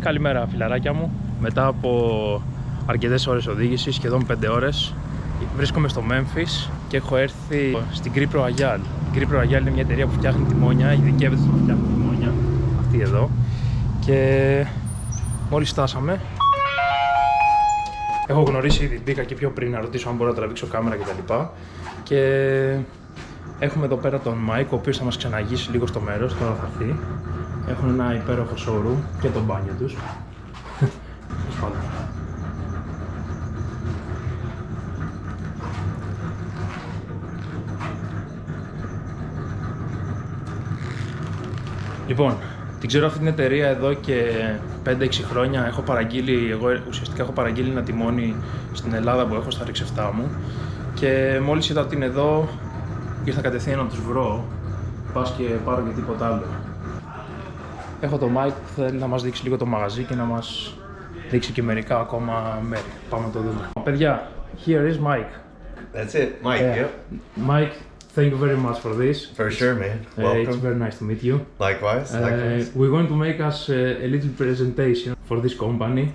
Καλημέρα φιλαράκια μου. Μετά από αρκετές ώρες οδήγησης, σχεδόν 5 ώρες, βρίσκομαι στο Memphis και έχω έρθει στην Κρύπρο Αγιάλ. Η Κρύπρο Αγιάλ είναι μια εταιρεία που φτιάχνει τιμόνια, ειδικεύεται στο να φτιάχνει τιμόνια, αυτή εδώ. Και μόλις φτάσαμε, έχω γνωρίσει ήδη, μπήκα και πιο πριν να ρωτήσω αν μπορώ να τραβήξω κάμερα κτλ. Και έχουμε εδώ πέρα τον Μάικ, ο οποίος θα μας ξαναγήσει λίγο στο μέρος, τώρα θα έρθει. Έχουν ένα υπέροχο showroom και το μπάνιο τους. Λοιπόν, την ξέρω αυτή την εταιρεία εδώ και 5-6 χρόνια. Έχω παραγγείλει, εγώ ουσιαστικά έχω παραγγείλει ένα τιμόνι στην Ελλάδα που έχω στα RX-7 μου. Και μόλις είδα ότι είναι εδώ, ήρθα κατευθείαν να τους βρω. Πας και πάρω και τίποτα άλλο. Έχω το Mike που θέλει να μας δείξει λίγο το μαγαζί και να μας δείξει και μερικά ακόμα μέρη. Πάμε να το δούμε. Παιδιά, here is Mike. That's it, Mike, yep. Mike, thank you very much for this. For sure, man. Welcome. It's very nice to meet you. Likewise, likewise. We're going to make us a little presentation for this company.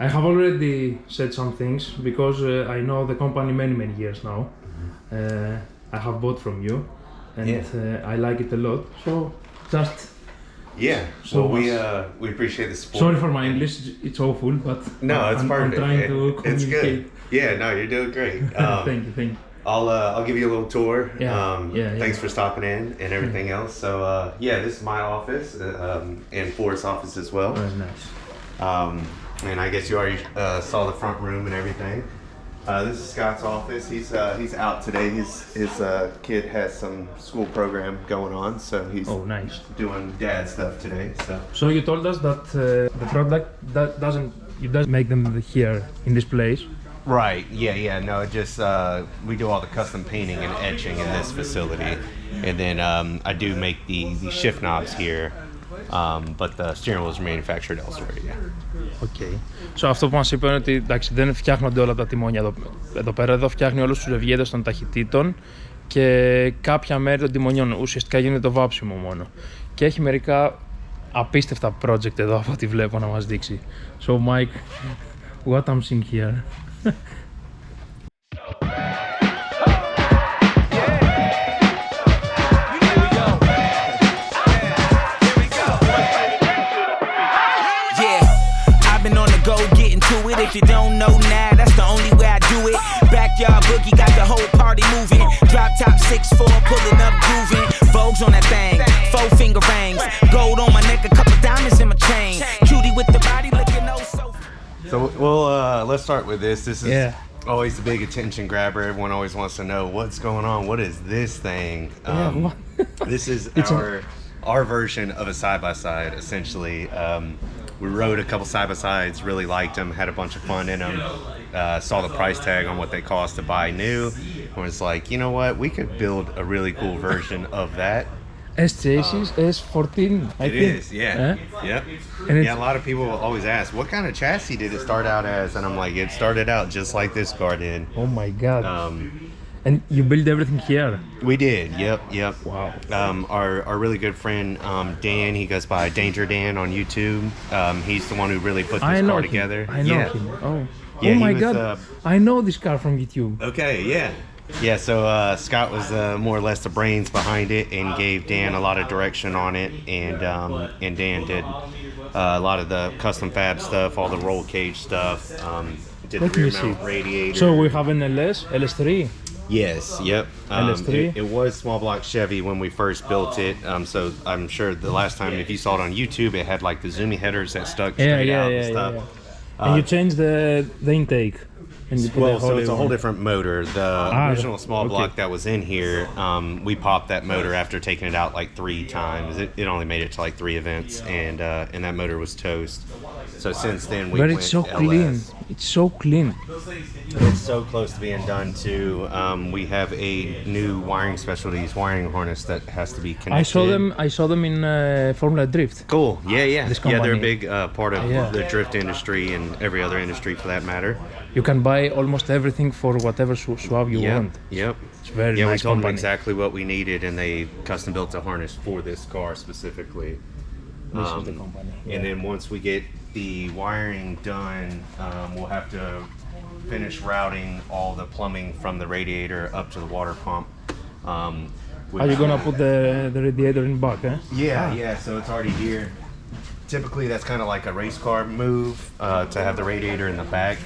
I have already said some things because I know the company many years now. I have bought from you and I like it a lot. So just yeah. So we appreciate the support. Sorry for my English; it's awful, but no, it's perfect. I'm trying to communicate. It's good. Yeah, no, you're doing great. Thank you. I'll give you a little tour. Thanks for stopping in and everything else. So this is my office and Ford's office as well. Very nice. And I guess you already saw the front room and everything. This is Scott's office. He's out today. His kid has some school program going on, so he's doing dad stuff today. So you told us that the product you don't make them here in this place. Right. Yeah. No, it just we do all the custom painting and etching in this facility, and then I do make the shift knobs here. But the steering wheel is manufactured elsewhere. Yeah. Okay. So αυτό που μας είπε είναι ότι εντάξει, δεν φτιάχνονται όλα τα τιμόνια εδώ πέρα. Εδώ φτιάχνει όλους τους ευγέτες των ταχυτήτων και κάποια μέρη των τιμονιών. Ουσιαστικά γίνεται το βάψιμο μόνο. Και έχει μερικά απίστευτα project εδώ από ό,τι βλέπω να μας δείξει. So Mike, what I'm seeing here. If you don't know now, that's the only way I do it. Backyard boogie got the whole party moving. Drop top 6'4", pulling up grooving. Vogue's on that thing, 4-finger rings. Gold on my neck, a couple diamonds in my chain. Cutie with the body looking oh so. So let's start with this. This is always the big attention grabber. Everyone always wants to know what's going on. What is this thing? This is our version of a side-by-side, essentially. We rode a couple side-by-sides, really liked them, had a bunch of fun in them, saw the price tag on what they cost to buy new, and was like, you know what, we could build a really cool version of that. S-chassis, S14, I think. It is, yeah. Yep. And a lot of people always ask, what kind of chassis did it start out as? And I'm like, it started out just like this car did. Oh my God. And you build everything here? We did, yep. Wow. Our really good friend, Dan, he goes by Danger Dan on YouTube. He's the one who really put this car together. I know him. Oh my God. I know this car from YouTube. Okay, yeah. Yeah, so Scott was more or less the brains behind it and gave Dan a lot of direction on it. And Dan did a lot of the custom fab stuff, all the roll cage stuff. Did the rear mount radiator. So we have an LS3? Yes, yep. LS3? It was small block Chevy when we first built it. So I'm sure the last time, if you saw it on YouTube, it had like the zoomy headers that stuck straight out and stuff. And you changed the intake. So it's a whole different motor. The original small block that was in here, we popped that motor after taking it out like 3 times. It only made it to like 3 events, and that motor was toast. So since then we went it's so clean. It's so clean. It's so close to being done too. We have a new wiring specialties wiring harness that has to be connected. I saw them in Formula Drift. Cool. Yeah. They're a big part of the drift industry and every other industry for that matter. You can buy almost everything for whatever swap you want. Yep. It's very nice. We told them exactly what we needed, and they custom built a harness for this car specifically. This is the company. And then once we get the wiring done, we'll have to finish routing all the plumbing from the radiator up to the water pump. Are you gonna put the radiator in back, eh? Yeah, so it's already here. Typically that's kind of like a race car move, to have the radiator in the back.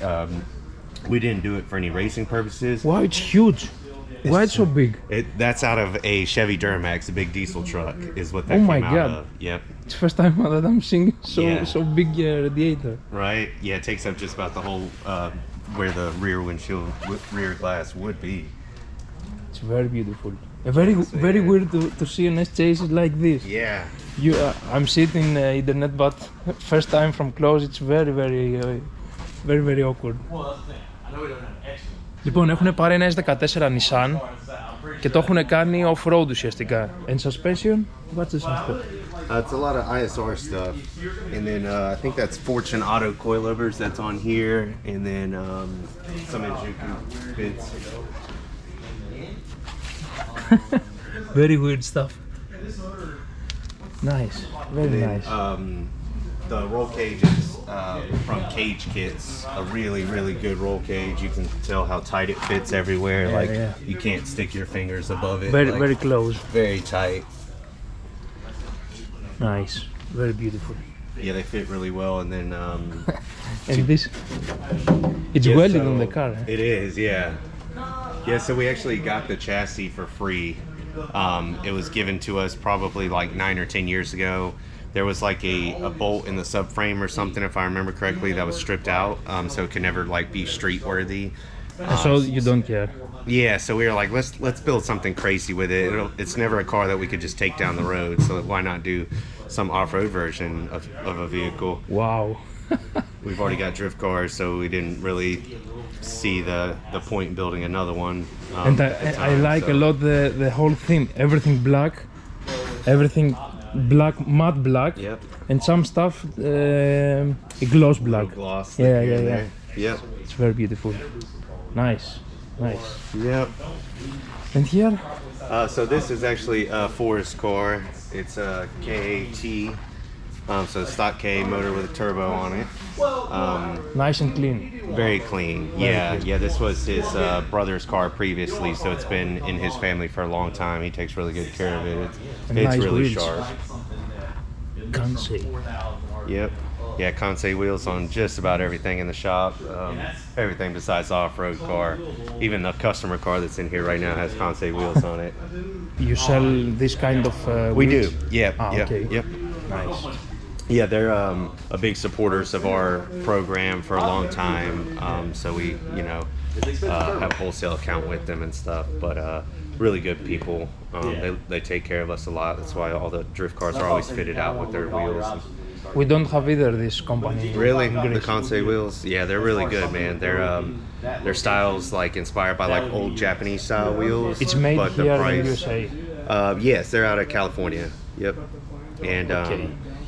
We didn't do it for any racing purposes. Wow, it's huge. Why it's so big? That's out of a Chevy Duramax, a big diesel truck, is what that Oh came my out God. of. Yep. It's the first time that I'm seeing so big radiator. Right? Yeah, it takes up just about the whole, where the rear windshield, rear glass would be. It's very beautiful. Very weird to see an S-Chase like this. Yeah. I'm sitting internet, but first time from close, it's very awkward. Λοιπόν, έχουν πάρει ένα S14 Nissan και το έχουν κάνει off-road ουσιαστικά. And suspension, what's the suspension? It's a lot of ISR stuff, and then I think that's Fortune Auto coilovers that's on here, and then some Injuku bits. Very weird stuff. Nice, very nice. The roll cages from Cage Kits, a really good roll cage. You can tell how tight it fits everywhere. You can't stick your fingers above it. Very close. Very tight. Nice, very beautiful. Yeah, they fit really well, and then and this, it's welded on the car. Eh? It is, yeah. Yeah, so we actually got the chassis for free. It was given to us probably like 9 or 10 years ago. There was like a bolt in the subframe or something, if I remember correctly, that was stripped out, so it could never like be street worthy. So you don't care? Yeah, so we were like, let's build something crazy with it. It's never a car that we could just take down the road, so why not do some off-road version of a vehicle? Wow. We've already got drift cars, so we didn't really see the point in building another one. And I like a lot the whole thing, everything black, matte black, yep. And some stuff gloss black. Gloss. Yeah. Yep. It's very beautiful. Nice. Yep. And here? So this is actually a Forest car. It's a KAT. So stock K motor with a turbo on it. Nice and clean. Very clean. Yeah. This was his brother's car previously, so it's been in his family for a long time. He takes really good care of it. It's nice really wheels. sharp. Kansei. Yep. Yeah, Kansei wheels on just about everything in the shop. Everything besides the off-road car. Even the customer car that's in here right now has Kansei wheels on it. You sell this kind of We wheels? do. Yeah. Okay. Yep. Nice. Yeah, they're a big supporters of our program for a long time. So we, have a wholesale account with them and stuff. But really good people. They take care of us a lot. That's why all the drift cars are always fitted out with their wheels. We don't have either this company. Really? The Kansei wheels? Yeah, they're really good, man. Their styles like inspired by like old Japanese style wheels. It's made but here the price, in USA. Yes, they're out of California. Yep. And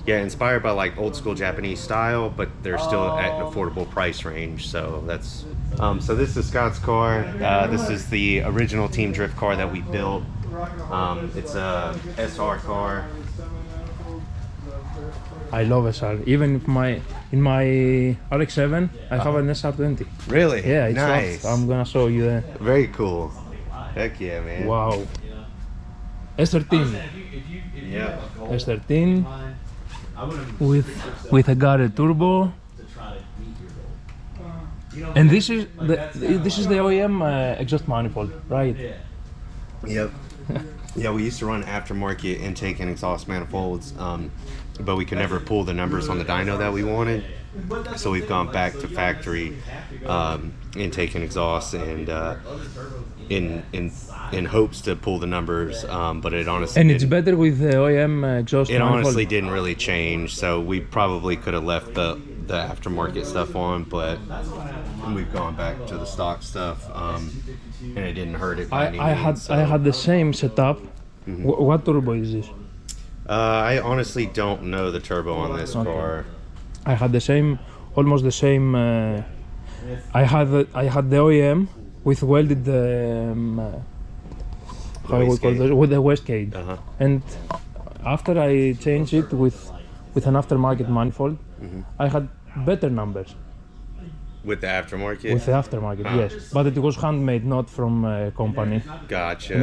yeah, inspired by like old school Japanese style, but they're still at an affordable price range. So that's so this is Scott's car. This is the original Team Drift car that we built. It's a SR car. I love SR. Even if in my RX-7, I have an SR20. Really? Yeah, it's nice. I'm gonna show you that. Very cool. Heck yeah, man. Wow. S13. Yeah. S13 with a Garrett turbo. And this is the OEM exhaust manifold, right? Yep. Yeah, we used to run aftermarket intake and exhaust manifolds, but we could never pull the numbers on the dyno that we wanted. So we've gone back to factory intake and exhaust, and in hopes to pull the numbers, but it honestly and it's better with the OEM exhaust it manifold. honestly didn't really change. So we probably could have left the aftermarket stuff on, but we've gone back to the stock stuff, and it didn't hurt it by any means. I had the same setup. What turbo is this? I honestly don't know the turbo on this car. I had the same, almost the same. I had the OEM with welded how we call this, with the wastegate, and after I changed it with with an aftermarket manifold, I had better numbers. With the aftermarket? With the aftermarket, yes. But it was handmade, not from a company. Gotcha. You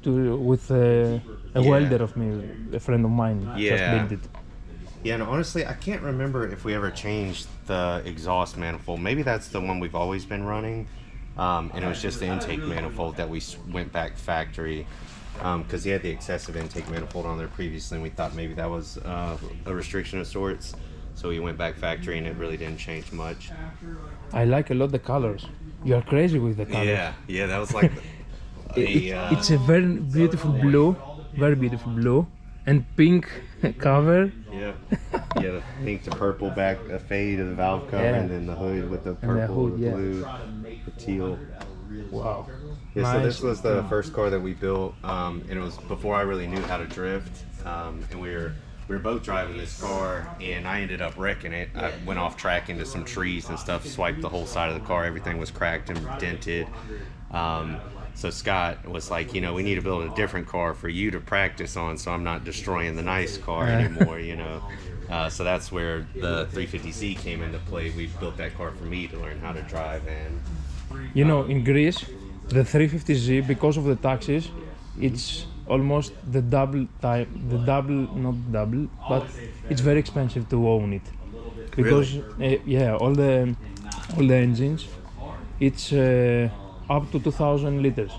know, with a welder of me, a friend of mine, just built it. Yeah, and honestly, I can't remember if we ever changed the exhaust manifold. Maybe that's the one we've always been running. And it was just the intake manifold that we went back factory. Because he had the excessive intake manifold on there previously, and we thought maybe that was a restriction of sorts. So we went back factory, and it really didn't change much. I like a lot the colors. You are crazy with the colors. Yeah, that was like it's a very beautiful blue, and pink cover. Yeah, the pink to purple back, a fade of the valve cover, and then the hood with the purple, the blue, the teal. Wow. Yeah, nice. so this was the first car that we built, and it was before I really knew how to drift, and we were both driving this car, and I ended up wrecking it. I went off track into some trees and stuff, swiped the whole side of the car. Everything was cracked and dented. So Scott was like, you know, we need to build a different car for you to practice on, so I'm not destroying the nice car anymore, you know. So that's where the 350Z came into play. We built that car for me to learn how to drive. And you know, in Greece, the 350Z, because of the taxes, it's almost the double, not double, but it's very expensive to own it. Because all the engines, it's up to 2,000 liters,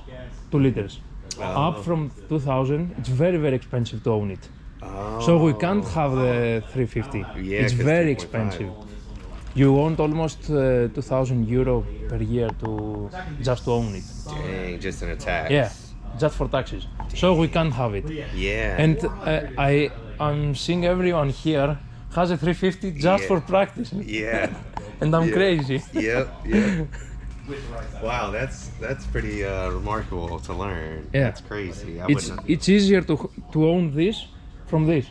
2 liters. Up from 2,000, it's very, very expensive to own it. So we can't have the 350. It's very expensive. You want almost 2,000 euro per year just to own it. Dang, just in a tax. Yeah, just for taxes. So we can't have it. Yeah. And I'm seeing everyone here has a 350 just for practice. Yeah. And I'm crazy. Yep. Wow, that's pretty remarkable to learn. Yeah. That's crazy. It's easier to own this from this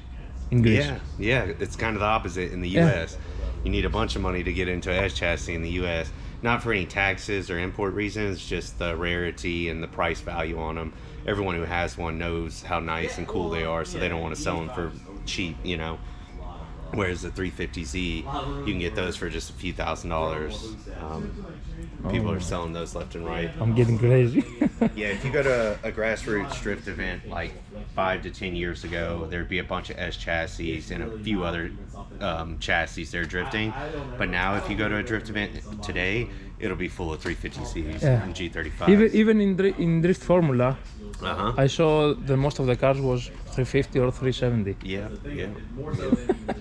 in Greece. Yeah. It's kind of the opposite in the U.S. You need a bunch of money to get into an S chassis in the U.S. Not for any taxes or import reasons, just the rarity and the price value on them. Everyone who has one knows how nice and cool they are, so they don't want to sell them for cheap, you know. Whereas the 350Z, you can get those for just a few $1,000s. People are selling those left and right. I'm getting crazy. Yeah, if you go to a grassroots drift event like 5 to 10 years ago, there'd be a bunch of S chassis and a few other chassis they're drifting. But now if you go to a drift event today, it'll be full of 350Zs and G35s. Even in Drift Formula, I saw the most of the cars was 350 or 370. Yeah.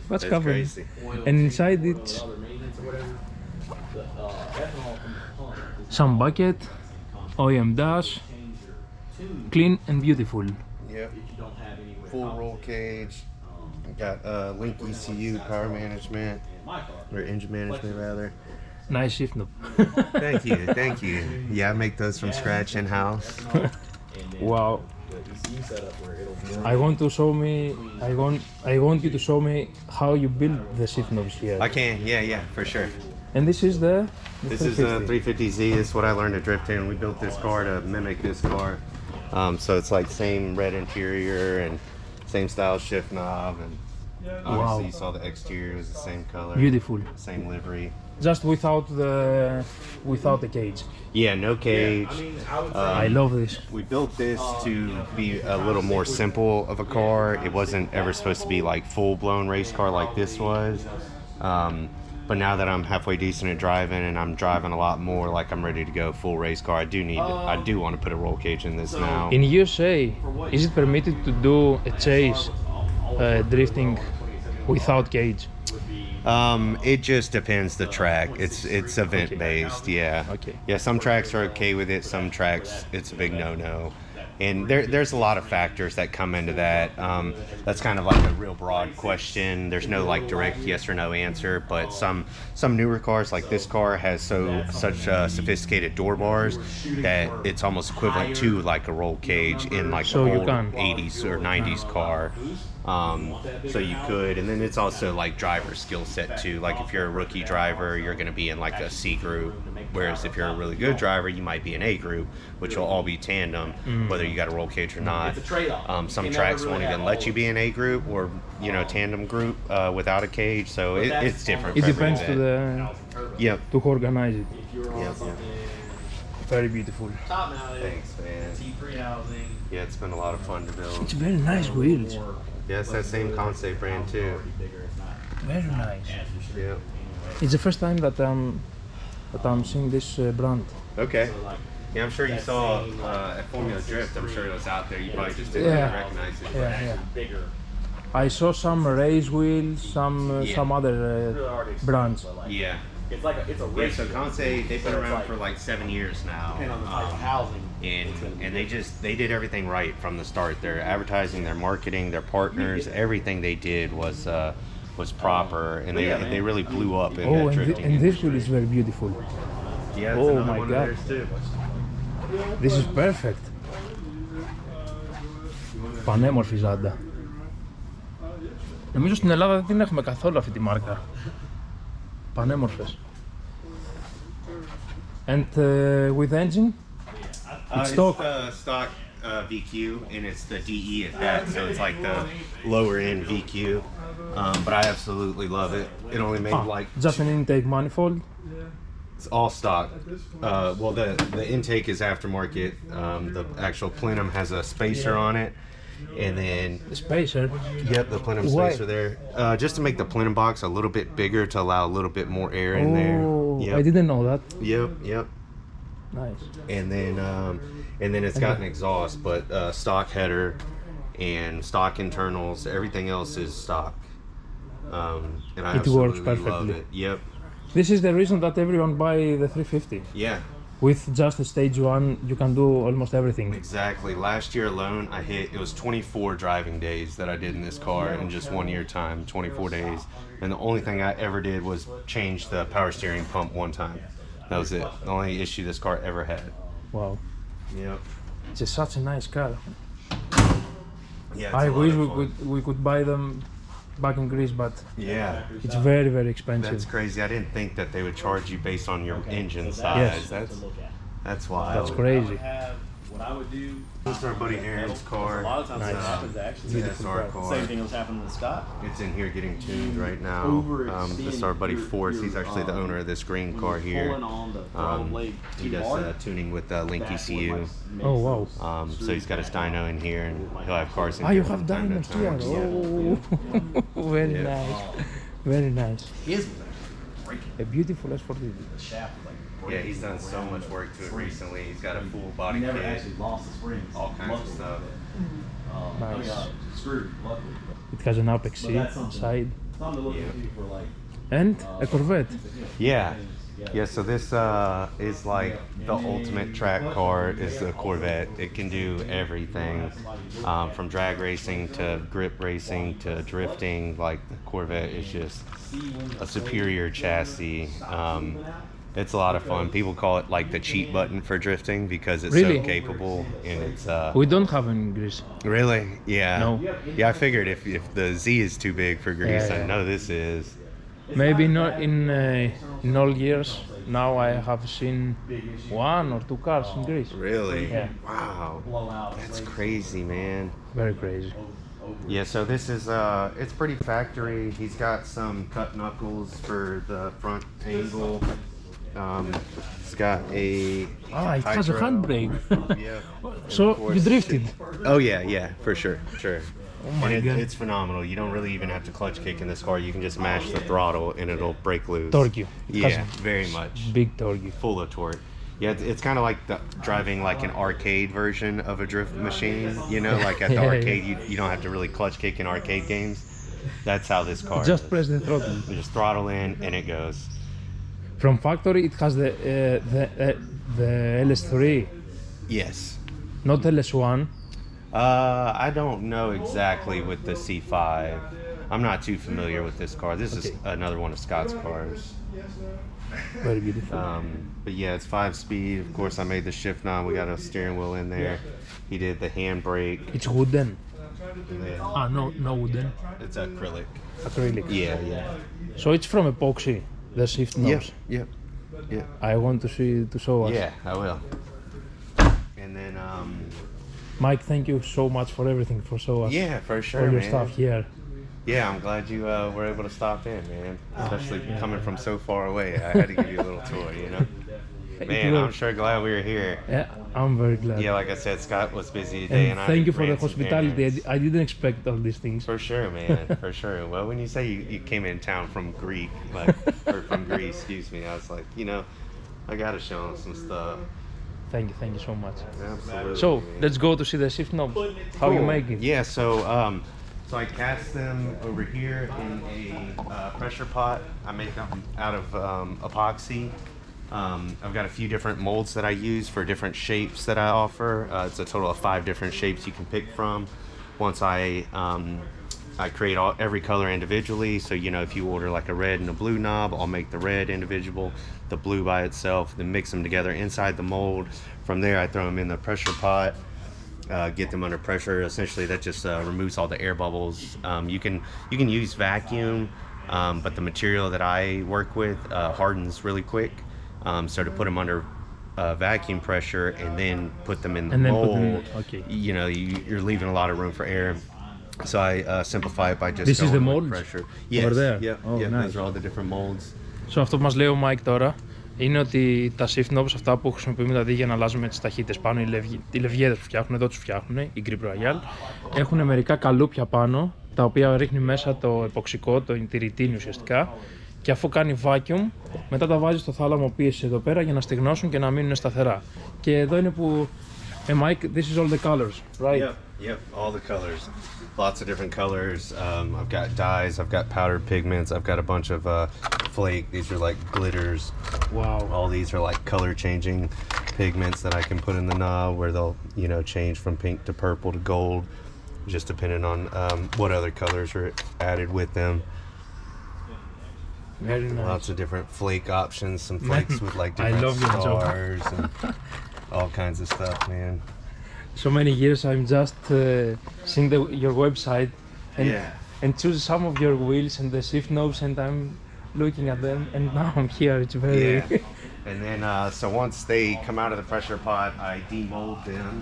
That's crazy. And inside it's some bucket, OEM dash, clean and beautiful. Yep. Full roll cage. Got link ECU, power management, or engine management rather. Nice shift knob. Thank you. Yeah, I make those from scratch in-house. Wow. I want you to show me how you build the shift knobs here. I can, yeah, for sure. And this is the This is a 350Z. This is what I learned to drift in. We built this car to mimic this car. So it's like same red interior and same style shift knob, and obviously you saw the exterior was the same color. Beautiful. Same livery. Just without the cage. Yeah, no cage. I love this. We built this to be a little more simple of a car. It wasn't ever supposed to be like full-blown race car like this was. But now that I'm halfway decent at driving and I'm driving a lot more like I'm ready to go full race car, I do want to put a roll cage in this now. In USA, is it permitted to do a chase drifting without cage? It just depends the track. It's event based, yeah. Okay. Yeah, some tracks are okay with it, some tracks it's a big no-no. And there's a lot of factors that come into that. That's kind of like a real broad question. There's no like direct yes or no answer, but some newer cars like this car has such sophisticated door bars that it's almost equivalent to like a roll cage in like an old 80s or 90s car. So you could, and then it's also like driver skill set too. Like if you're a rookie driver, you're going to be in like a C group. Whereas if you're a really good driver, you might be an A group, which will all be tandem, whether you got a roll cage or not. It's a trade-off. Some tracks won't even let you be an A group or tandem group without a cage, so it's different. It depends to who organize it. Very beautiful. Top nowadays. Thanks, man. T3 housing. Yeah, it's been a lot of fun to build. It's very nice wheels. Yeah, it's that same concept brand too. Very nice. Yeah. It's the first time that I'm seeing this brand. Okay. Yeah, I'm sure you saw at Formula Drift. I'm sure it was out there. You probably just didn't really recognize it. Yeah. I saw some race wheels, some other brands. Yeah. It's a race. So Conce, they've been around for like 7 years now. Depending on the type of housing. And they did everything right from the start. Their advertising, their marketing, their partners, everything they did was proper, and they really blew up in that drifting. And this wheel is very beautiful. Yeah, oh another my one God. of theirs too. This is perfect. Πανέμορφη ζάντα. Νομίζω στην Ελλάδα δεν την έχουμε καθόλου αυτή τη μάρκα. Πανέμορφες. And with engine? It's stock. It's stock VQ, and it's the DE at that, so it's like the lower end VQ. But I absolutely love it. It only made like just an intake manifold. It's all stock. Well, the intake is aftermarket. The actual plenum has a spacer on it, and then spacer. Yep, the plenum spacer there, just to make the plenum box a little bit bigger to allow a little bit more air in there. Oh, I didn't know that. Yep. Nice. And then it's got an exhaust, but stock header and stock internals. Everything else is stock. And I it works perfectly. love it. Yep. This is the reason that everyone buy the 350. Yeah. With just the stage 1, you can do almost everything. Exactly. Last year alone, it was 24 driving days that I did in this car in just 1 year time, 24 days. And the only thing I ever did was change the power steering pump one time. That was it. The only issue this car ever had. Wow. Yep. It's just such a nice car. Yeah, I wish we could buy them back in Greece, but it's very, very expensive. That's crazy. I didn't think that they would charge you based on your engine size. Yes. That's wild. That's crazy. What I would do. This is our buddy Aaron's car. A lot of times what happens actually. SR car. Same thing was happening to Scott. It's in here getting tuned right now. This is our buddy Forrest. He's actually the owner of this green car here. He does tuning with Link ECU. Oh wow. So he's got his dyno in here, and he'll have cars in here. You have dynos here. Oh, very nice. Very nice. A beautiful S40. Yeah, he's done so much work to it recently. He's got a full body kit, all kinds of stuff. Nice. It has an apex seat inside. And a Corvette. Yeah, so this is like the ultimate track car is the Corvette. It can do everything, from drag racing to grip racing to drifting. Like the Corvette is just a superior chassis. It's a lot of fun. People call it like the cheat button for drifting because it's so capable, and it's we don't have in Greece. Really? Yeah. No. Yeah, I figured if the Z is too big for Greece, I know this is. Maybe not in all years. Now I have seen 1 or 2 cars in Greece. Really? Yeah. Wow. That's crazy, man. Very crazy. Yeah, so this is it's pretty factory. He's got some cut knuckles for the front angle. It's got it has a handbrake. Yeah. So you drifted? Oh yeah, for sure. Oh my God. It's phenomenal. You don't really even have to clutch kick in this car. You can just mash the throttle and it'll break loose. Torque. Yeah, very much. Big torque. Full of torque. Yeah, it's kind of like driving like an arcade version of a drift machine. Like at the arcade, you don't have to really clutch kick in arcade games. That's how this car Just press the throttle. You just throttle in and it goes. From factory, it has the LS3. Yes. Not LS1. I don't know exactly with the C5. I'm not too familiar with this car. This is another one of Scott's cars. Very beautiful. But yeah, it's 5-speed. Of course, I made the shift knob. We got a steering wheel in there. He did the handbrake. It's wooden. No wooden. It's acrylic. Acrylic. Yeah. So it's from epoxy. The shift knobs. Yep. Yeah. I want to show us. Yeah, I will. And then, Mike, thank you so much for everything, for showing us yeah, for sure, all your man. stuff here. Yeah, I'm glad you were able to stop in, man. Especially coming from so far away. I had to give you a little tour, you know? Man, I'm sure glad we were here. Yeah, I'm very glad. Yeah, like I said, Scott was busy today, and and thank I you for the ran some hospitality. errands. I didn't expect all these things. For sure, man. For sure. Well, when you say you came in town from Greek, like, or from Greece, excuse me, I was like, you know, I gotta show them some stuff. Thank you so much. Absolutely. So man. let's go to see the shift knobs. How you make it? Yeah, so I cast them over here in a pressure pot. I make them out of epoxy. I've got a few different molds that I use for different shapes that I offer. It's a total of 5 different shapes you can pick from. Once I create every color individually, so you know, if you order like a red and a blue knob, I'll make the red individual, the blue by itself, then mix them together inside the mold. From there I throw them in the pressure pot, get them under pressure. Essentially that just removes all the air bubbles. You can use vacuum, but the material that I work with hardens really quick. So to put them under vacuum pressure and then put them in the mold, okay. You know, you're leaving a lot of room for air. So I simplify it by just This is the going with mold pressure. Yes. over there. Yep. Oh, Yep. nice. Those are all the different molds. So αυτό που μας λέει ο Mike τώρα είναι ότι τα shift knobs, αυτά που χρησιμοποιούμε δηλαδή για να αλλάζουμε τις ταχύτητες πάνω, οι λευγέδες που φτιάχνουν, εδώ τους φτιάχνουν, η Grip Royale, έχουν μερικά καλούπια πάνω, τα οποία ρίχνει μέσα το εποξικό, τη ρητίνη ουσιαστικά, και αφού κάνει vacuum, μετά τα βάζει στο θάλαμο πίεση εδώ πέρα για να στεγνώσουν και να μείνουν σταθερά. Και εδώ είναι που, Mike, this is all the colors, right? Yep, all the colors. Lots of different colors. I've got dyes, I've got powdered pigments, I've got a bunch of flake. These are like glitters. Wow. All these are like color changing pigments that I can put in the knob where they'll, you know, change from pink to purple to gold, just depending on what other colors are added with them. Very nice. Lots of different flake options, some flakes with like I different love your job. stars and all kinds of stuff, man. So many years I'm just seeing your website and choose some of your wheels and the shift knobs, and I'm looking at them, and now I'm here. It's very And then so once they come out of the pressure pot, I demold them.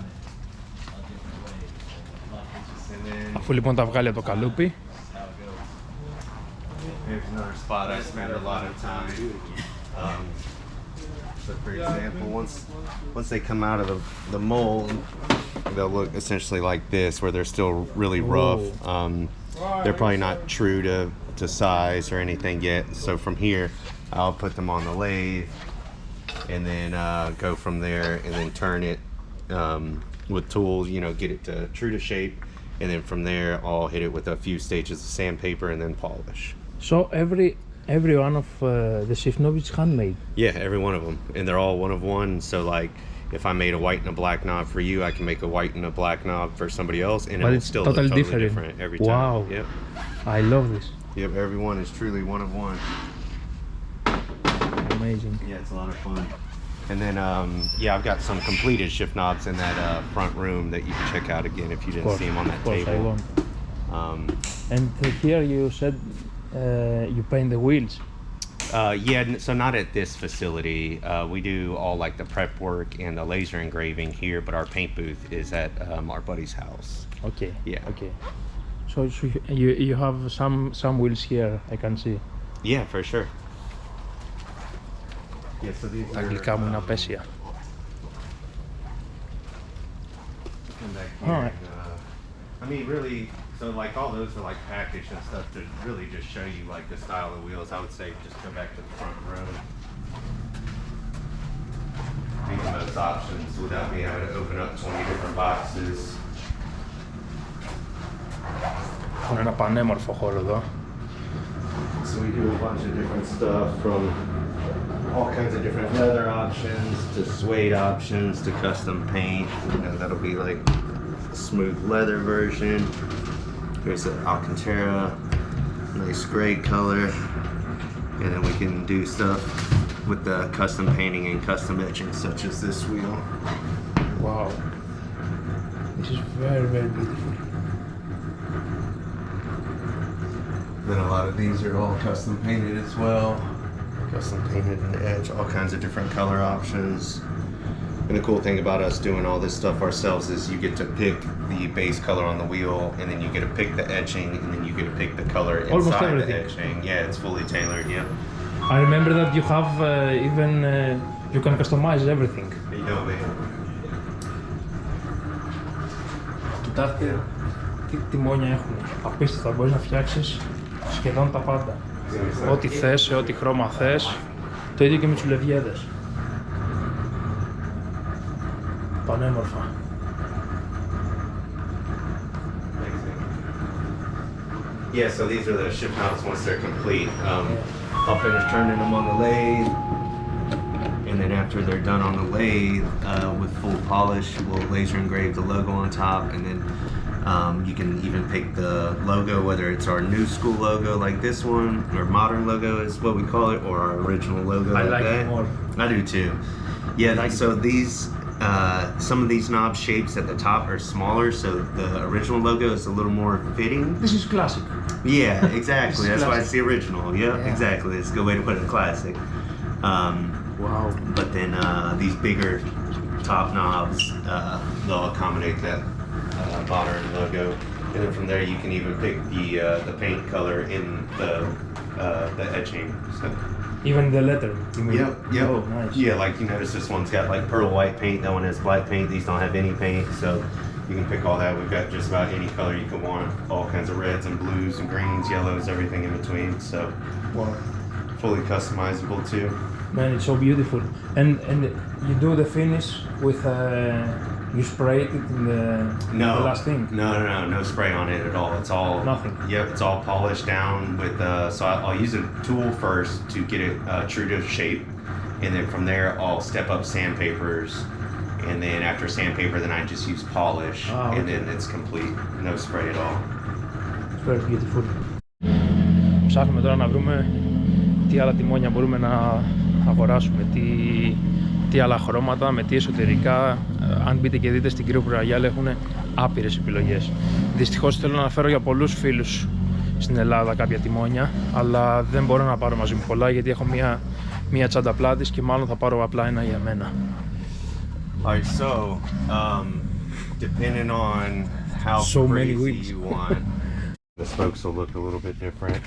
And then Αφού λοιπόν τα βγάλει από το καλούπι, here's another spot I spend a lot of time. So for example, once they come out of the mold, they'll look essentially like this, where they're still really rough. They're probably not true to size or anything yet. So from here, I'll put them on the lathe, and then go from there, and then turn it with tools. You know, get it to true to shape, and then from there, I'll hit it with a few stages of sandpaper and then polish. so every one of the shift knobs is handmade. Yeah, every one of them, and they're all one of one. So like, if I made a white and a black knob for you, I can make a white and a black knob for somebody else, and But it will it's still totally look totally different. every time. Wow. Yep. I love this. Yep. Every one is truly one of one. Amazing. Yeah, it's a lot of fun. And then yeah, I've got some completed shift knobs in that front room that you can check out again if you didn't see them on that Of course, table. I want. And here you said you paint the wheels. Yeah, so not at this facility. We do all like the prep work and the laser engraving here, but our paint booth is at our buddy's house. Okay. Yeah. Okay. So you have some wheels here, I can see. Yeah, for sure. Yeah, so these Τα are, αγγλικά μου είναι απέσια. come back here Alright. and, I mean, really, so like all those are like packaged and stuff to really just show you like the style of wheels. I would say just go back to the front row. These are most options without me having to open up 20 different boxes. Έχουν ένα πανέμορφο χώρο εδώ. So we do a bunch of different stuff, from all kinds of different leather options to suede options to custom paint. You know, that'll be like a smooth leather version. Here's the Alcantara, nice gray color. And then we can do stuff with the custom painting and custom etching, such as this wheel. Wow. This is very, very beautiful. Then a lot of these are all custom painted as well. Custom painted in the edge, all kinds of different color options. And the cool thing about us doing all this stuff ourselves is you get to pick the base color on the wheel, and then you get to pick the etching, and then you get to pick the color inside the etching. Yeah, it's fully tailored, yeah. I remember that you have even, you can customize everything. You know, man. Κοιτάξτε τι τιμόνια έχουν. Απίστευτα, μπορείς να φτιάξεις σχεδόν τα πάντα. Ό,τι θες, σε ό,τι χρώμα θες. Το ίδιο και με τους λευγέδες. Πανέμορφα. Yeah, so these are the ship mounts once they're complete. I'll finish turning them on the lathe, and then after they're done on the lathe with full polish, we'll laser engrave the logo on top, and then you can even pick the logo, whether it's our new school logo like this one, or modern logo is what we call it, or our original logo I like that. it more. I do too. Yeah, so these some of these knob shapes at the top are smaller, so the original logo is a little more fitting. This is classic. Yeah, exactly. That's why classic. it's the original. Yep, Yeah. exactly. It's a good way to put it, classic. Wow. But then these bigger top knobs, they'll accommodate that modern logo. And then from there, you can even pick the paint color in the etching. So. Even the letter. Yep, yep. Oh, nice. Yeah, like you notice this one's got like pearl white paint, that one has black paint, these don't have any paint, so you can pick all that. We've got just about any color you could want, all kinds of reds and blues and greens, yellows, everything in between, so Wow. fully customizable too. Man, it's so beautiful. And you do the finish with you spray it in the last thing. No spray on it at all. It's all Nothing. Yep, it's all polished down with. So I'll use a tool first to get it true to shape, and then from there I'll step up sandpapers, and then after sandpaper, then I just use polish, and then it's complete. No spray at all. It's very beautiful. Ψάχνουμε τώρα να βρούμε τι άλλα τιμόνια μπορούμε να αγοράσουμε, τι άλλα χρώματα, με τι εσωτερικά. Αν μπείτε και δείτε στην Κρύο Ραγιάλ έχουν άπειρες επιλογές. Δυστυχώς θέλω να φέρω για πολλούς φίλους στην Ελλάδα κάποια τιμόνια, αλλά δεν μπορώ να πάρω μαζί μου πολλά γιατί έχω μία τσάντα πλάτης και μάλλον θα πάρω απλά ένα για μένα. Alright, so depending on how crazy you want, the spokes will look a little bit different.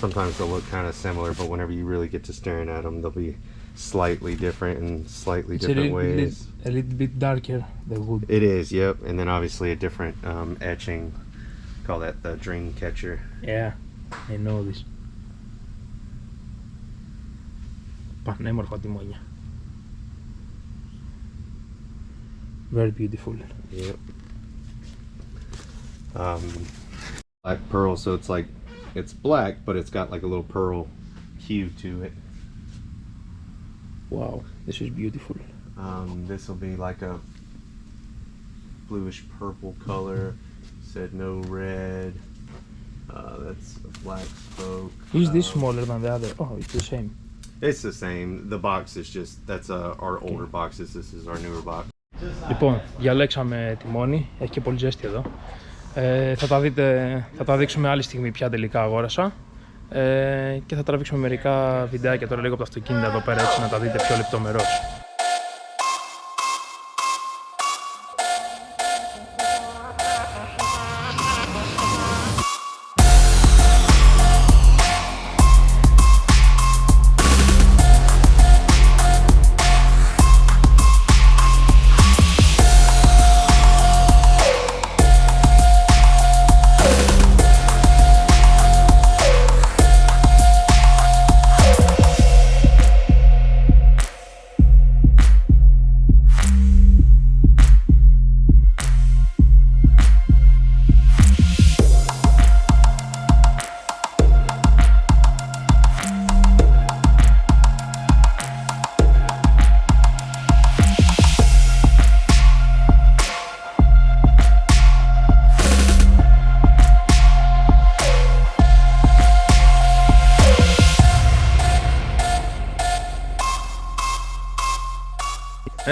Sometimes they'll look kind of similar, but whenever you really get to staring at them, they'll be slightly different in slightly different ways. A little bit darker, the wood. It is, yep. And then obviously a different etching. Call that the dream catcher. Yeah, I know this. Πανέμορφα τιμόνια. Very beautiful. Yep. Black pearl, so it's like it's black, but it's got like a little pearl hue to it. Wow, this is beautiful. This will be like a bluish purple color. Said no red. That's a black spoke. Is this smaller than the other? Oh, it's the same. It's the same. The box is just, that's our older boxes. This is our newer box. Λοιπόν, διαλέξαμε τιμόνι, έχει και πολύ ζέστη εδώ. Θα τα δείξουμε άλλη στιγμή ποια τελικά αγόρασα. Και θα τραβήξουμε μερικά βιντεάκια τώρα λίγο από τα αυτοκίνητα εδώ πέρα, έτσι να τα δείτε πιο λεπτομερώς.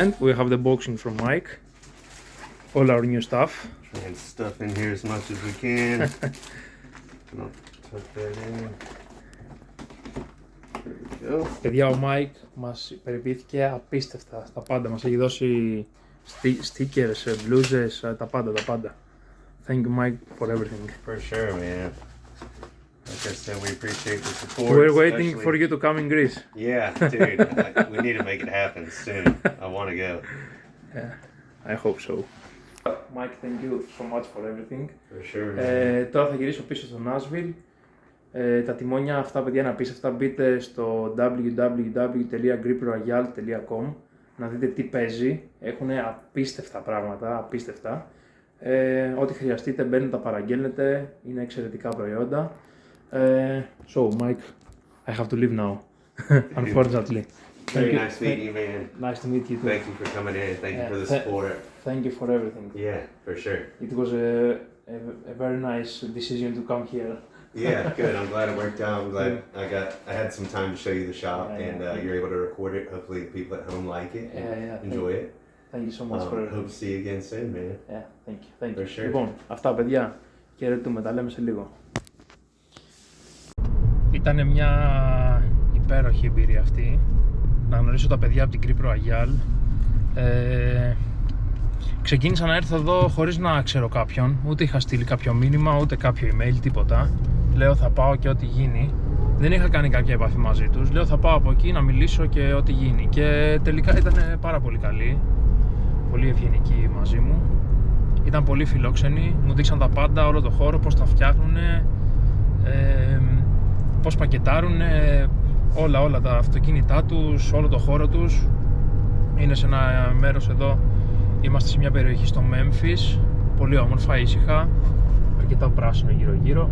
And we have the boxing from Mike, all our new stuff. Try and stuff in here as much as we can. I'll tuck that in. Παιδιά, ο Μάικ μας περιποιήθηκε απίστευτα στα πάντα. Μας έχει δώσει stickers, μπλούζες, τα πάντα. Thank you, Mike, for everything. For sure, man. Like I said, we appreciate the support. We're waiting for you to come in Greece. Yeah, dude. We need to make it happen soon. I want to go. Yeah, I hope so. Mike, thank you so much for everything. For sure, man. Τώρα θα γυρίσω πίσω στο Nashville. Τα τιμόνια αυτά, παιδιά, είναι απίστευτα. Μπείτε στο www.griproyal.com να δείτε τι παίζει. Έχουν απίστευτα πράγματα, απίστευτα. Ό,τι χρειαστείτε μπαίνετε, τα παραγγέλνετε. Είναι εξαιρετικά προϊόντα. So, Mike, I have to leave now, unfortunately. Very nice meeting you, man. Nice to meet you too. Thank you for coming in. Thank you for the support. Thank you for everything. Yeah, for sure. It was a very nice decision to come here. Yeah, good. I'm glad it worked out. I'm glad I had some time to show you the shop, and you're able to record it. Hopefully, the people at home like it and enjoy it. Thank you so much for hope to see you again soon, man. Yeah, thank you. Thank you. For sure. Λοιπόν, αυτά, παιδιά. Χαιρετούμε, τα λέμε σε λίγο. Ήταν μια υπέροχη εμπειρία αυτή. Να γνωρίσω τα παιδιά από την Κρύπρο Αγιάλ. Ξεκίνησα να έρθω εδώ χωρίς να ξέρω κάποιον. Ούτε είχα στείλει κάποιο μήνυμα, ούτε κάποιο email, τίποτα. Λέω θα πάω και ό,τι γίνει. Δεν είχα κάνει κάποια επαφή μαζί τους. Λέω θα πάω από εκεί να μιλήσω και ό,τι γίνει. Και τελικά ήταν πάρα πολύ καλή. Πολύ ευγενική μαζί μου. Ήταν πολύ φιλόξενοι. Μου δείξαν τα πάντα, όλο το χώρο, πώς τα φτιάχνουν, πώς πακετάρουν όλα τα αυτοκίνητά τους, όλο το χώρο τους. Είναι σε ένα μέρος εδώ. Είμαστε σε μια περιοχή στο Memphis. Πολύ όμορφα, ήσυχα. Αρκετά πράσινο γύρω-γύρω.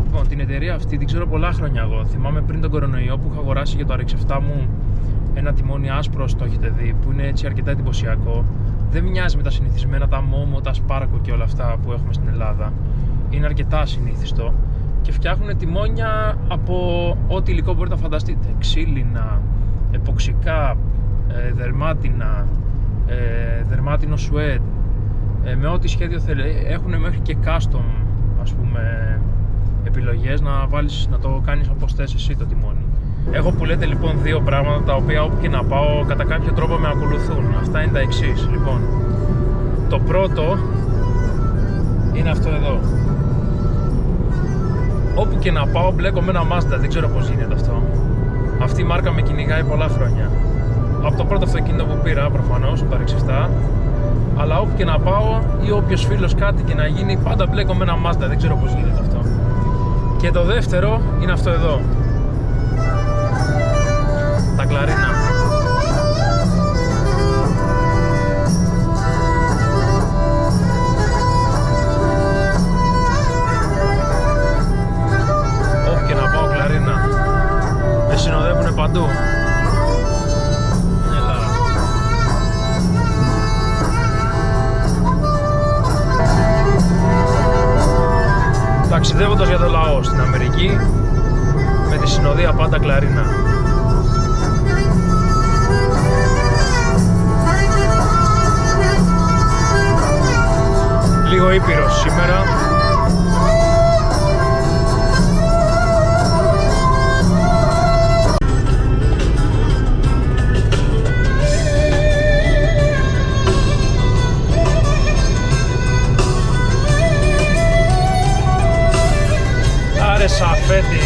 Λοιπόν, την εταιρεία αυτή την ξέρω πολλά χρόνια εγώ. Θυμάμαι πριν τον κορονοϊό που είχα αγοράσει για το RX-7 μου ένα τιμόνι άσπρο, το έχετε δει, που είναι έτσι αρκετά εντυπωσιακό. Δεν μοιάζει με τα συνηθισμένα, τα μόμο, τα σπάρκο και όλα αυτά που έχουμε στην Ελλάδα. Είναι αρκετά ασυνήθιστο. Και φτιάχνουν τιμόνια από ό,τι υλικό μπορείτε να φανταστείτε. Ξύλινα, εποξικά, δερμάτινα, δερμάτινο σουέτ, με ό,τι σχέδιο θέλει. Έχουν μέχρι και custom, ας πούμε, επιλογές να το κάνεις όπως θες εσύ το τιμόνι. Έχω που λέτε λοιπόν δύο πράγματα τα οποία όπου και να πάω κατά κάποιο τρόπο με ακολουθούν. Αυτά είναι τα εξής. Λοιπόν, το πρώτο είναι αυτό εδώ. Όπου και να πάω μπλέκω με ένα Mazda, δεν ξέρω πώς γίνεται αυτό. Αυτή η μάρκα με κυνηγάει πολλά χρόνια. Από το πρώτο αυτοκίνητο που πήρα προφανώς, από το RX-7. Αλλά όπου και να πάω ή όποιος φίλος κάτι και να γίνει, πάντα μπλέκω με ένα Mazda, δεν ξέρω πώς γίνεται αυτό. Και το δεύτερο είναι αυτό εδώ. Τα κλαρίνα. Όπου και να πάω κλαρίνα. Με συνοδεύουνε παντού. Έλα. Ταξιδεύοντας για το λαό στην Αμερική, με τη συνοδεία πάντα κλαρίνα. Λίγο ήπειρος σήμερα. Άρε σαφέτη,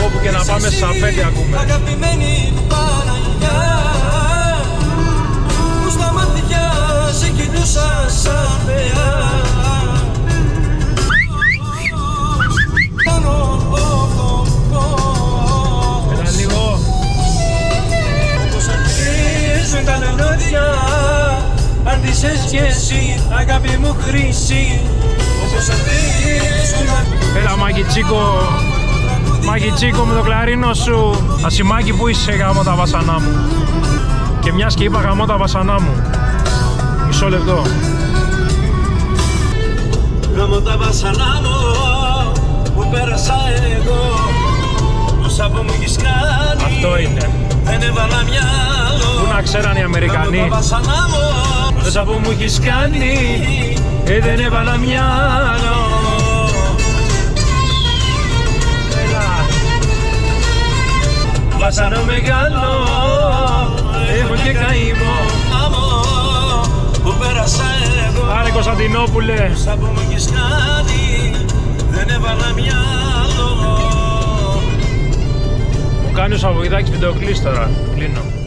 όπου και να πάμε σαφέτη ακούμε. Αγαπημένη Παναγιά, που στα μάτια σε κοιτούσα σαν θεά. Έλα λίγο. Όπως αρχίζουν τα λουλούδια, άντισες κι εσύ αγάπη μου χρήση. Όπως αρχίζουν τα... Έλα Μαγκιτσίκο με το κλαρίνο σου. Ασημάκι που είσαι, γαμώ τα βασανά μου. Και μιας και είπα γαμώ τα βασανά μου, μισό λεπτό. Γαμώ τα βασανά μου που πέρασα εγώ. Όσα που μου έχεις κάνει, Αυτό είναι. δεν έβαλα μυαλό. Πού να ξέραν οι Αμερικανοί. Γαμώ τα βασανά μου, όσα που μου έχεις κάνει, δεν έβαλα μυαλό. βασανό μεγάλο, έχω και καημό. Που πέρασα εγώ. Άρε Κωνσταντινόπουλε. Σαν που μου έχεις κάνει, δεν έβαλα μυαλό. Μου κάνει ο Σαββοειδάκης βιντεοκλής τώρα, κλείνω.